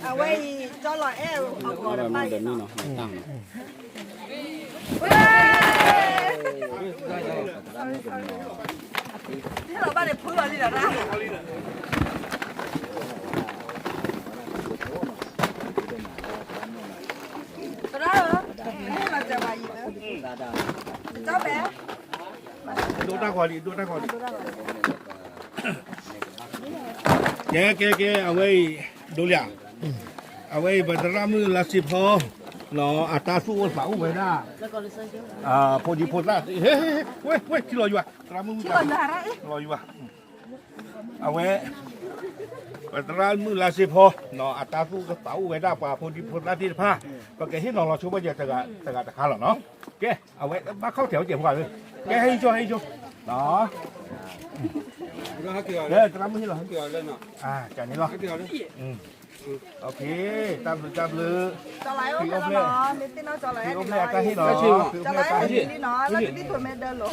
เอาไว้จอหล่อแอลเอาก่อนไปเดี๋ยวนี้เนาะตั้งที่เราบ้านเนี่ยเพื่อนนี่แหละนะตราเหรอให้เราจะมาอีกแล้วเจ้าแบ๊ดูตาขอดีดูตาขอดีแกเอาไว้ดูเลยเอาไว้บัตรรามือละ10 พอเนาะอัตราสู้วันเสาร์ไว้ได้พอดีพอได้เฮ้ยที่รออยู่อ่ะตรามือรออยู่อ่ะเอาไว้บัตรรามือละ10 พอเนาะอัตราสู้กระเป๋าไว้ได้ป่ะพอดีพอได้ที่ผ้าก็แกให้น้องเราช่วยว่าจะตะขาหรอเนาะแกเอาไว้มาเข้าแถวเจ็บก่อนเลยแกให้ช่วยเนาะเดี๋ยวตามมือที่เราจานนี้เหรอโอเคตามเลยจะไหลว่าเป็นน้องนิดที่น้องจะไหลนี่น้อยจะไหลนี่น้อยแล้วที่ตัวเมเดลหรอ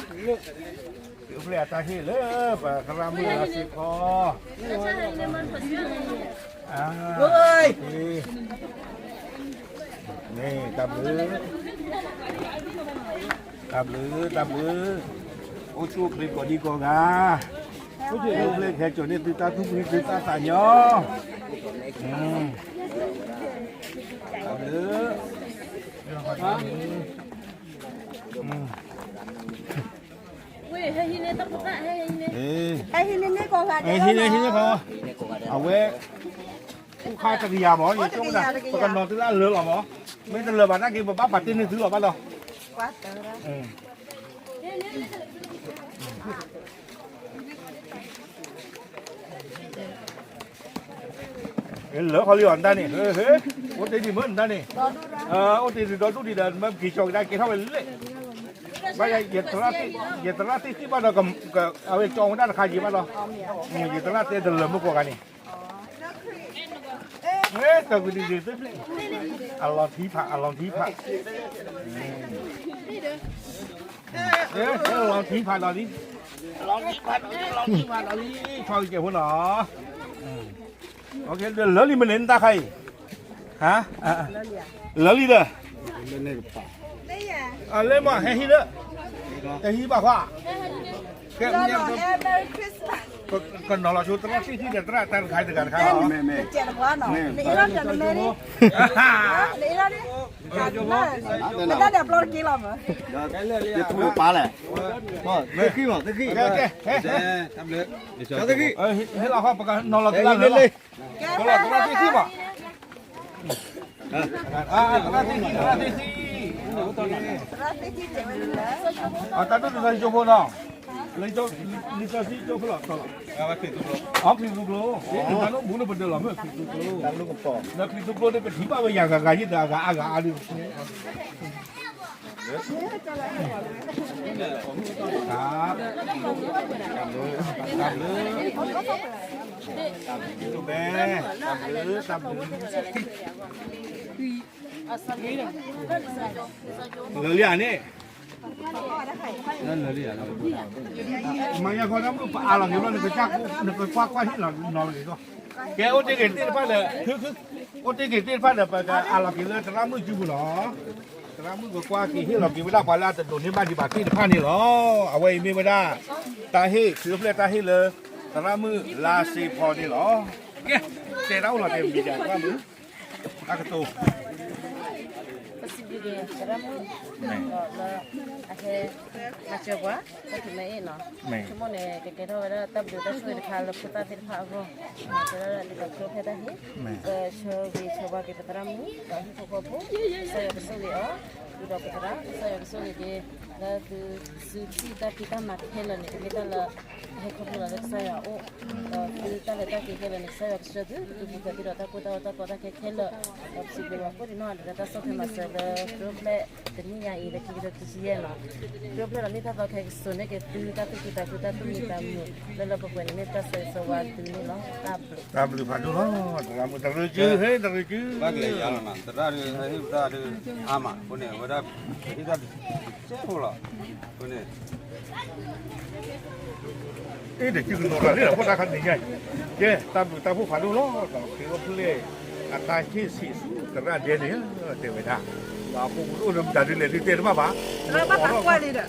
คือเปลี่ยนตาที่เลยปะกระมือ10 พอเฮ้ยนี่ตามมือโอ้ชูคลิปก่อนดีกว่าโอ้ชูเล่นแค่จนนี่ตื่นตาทุกทีตื่นตาสายย่อตามมือให้ฮินเน่ต้องพูดให้ฮินเน่ก่อนค่ะฮินเน่พอเอาไว้ผู้ค้าจักรยานหมออยู่ตรงนั้นประกันนอนที่นั่นเรือหรอหมอไม่ต้องเรือบ้านนั่งกินบ้าปัดตีนซื้อหรอบ้านเราเหลือเขาเรียนได้นี่เฮ้ยโอ้ตีดีเหมือนได้นี่โอ้ตีดีโดนทุกทีเดินมาขี่ชงได้กี่เท่าไหร่เลยไม่ใช่เหยียดตลาดที่บ้านเราก็เอาไปจองได้ราคากี่บ้านเราเหยียดตลาดเต็มเลยมุกกว่านี่เฮ้ยแต่กูดีๆสิอลองที่ผักเฮ้ยลองที่ผักเราดิลองที่ผักเราดิชอบเกี่ยวหัวหนอโอเคเดี๋ยวเหลือลิมันเล่นตาใครฮะเหลือลิเด้อเล่นมาให้ฮิเด้อให้ฮิบ้าว่าแค่เนี่ยก็นอนเราชุดตลอดที่เดือดร้อนแต่ขายแต่กันครับไม่เจ็บหัวหนอนี่เราจะไม่นี่นี่เราดิไม่ได้เดี๋ยวปลดกี่หรอมั้งจะถูกปลาแหละพ่อตะกี้บอกตะกี้ทำเลยตะกี้ให้เราเข้าประกันนอนเราที่นั่นเลยนอนเราที่บ่ตาตุ้งใส่โจโบน้องเลยโจนี่ก็สิโจพลอตลอดผิดตุกโลผิดตุกโลตาโนบุญเป็นเดลไม่ผิดตุกโลตาโนก็ปอแล้วผิดตุกโลนี่เป็นที่บ้านไปอย่างกายยิ่งอาดิครับตามเลยดูแม่ตามเลยเรียนี่นั่นเลยเรียมันยังคนนั้นก็อะไรอยู่นั่นก็จักนึกก็ควักให้เรานอนเลยก็แกโอ้เจ๊เก่งตีนฟ้าเลยคือโอ้เจ๊เก่งตีนฟ้าเลยไปกับอะไรกินเลยแต่ละมือจิ้มหรอแต่ละมือก็ควักกี่ที่เรากินไม่ได้ไปแล้วแต่โดนที่บ้านที่บ้านที่ผ้านี่หรอเอาไว้ไม่ได้ตาให้คือเพื่อตาให้เลยแต่ละมือลาซีพอนี่หรอแกเจ๊เราเราเต็มดีใจว่ามืออากาศตัวMacam tapi mai no. Cuma ni kita ada tab juta suai kalau kita tidak faham. Kita ada kalau kita ni, coba kita teramu, tapi pokok saya bersuli sudah kita, saya bersuli di lalu suci tapi kita makan ni kita lah hekolah saya kita letak kita ni saya bersuli kita tidak takut kita sebelum aku di mana ada satu masalah problem dunia ini kita kesian lah. Problem ni tak pakai soalnya kita tu minta mu, lalu pokok ni kita sesuatu ni lah tablu padu lah, kamu terlucu, terlucu. Bagi jalan, terada, amat, punya, kita 好了，不呢。哎，这就是弄了，你老婆看你看，这大夫反正咯，给我不嘞，大些事个那点呢，对不对？啊，我们在这里对的嘛吧？那把打怪里的，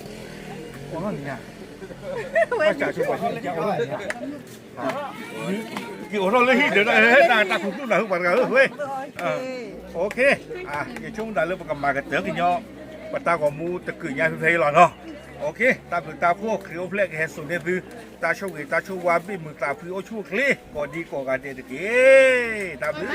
我说你看，我讲出我心里讲，我说你看，你我说你这那大叔那把个喂，OK 啊，你中大了不干嘛个得个鸟，把大个木得个伢飞了喏。OK， ตาพวกเขาเพลกแห่สุดเนี่ยคือตาโชว์ตาโชว์ว่าเป็นมือตาพี่โอชูเคลีก่อนดีก่อนกันเด็กๆตาพี่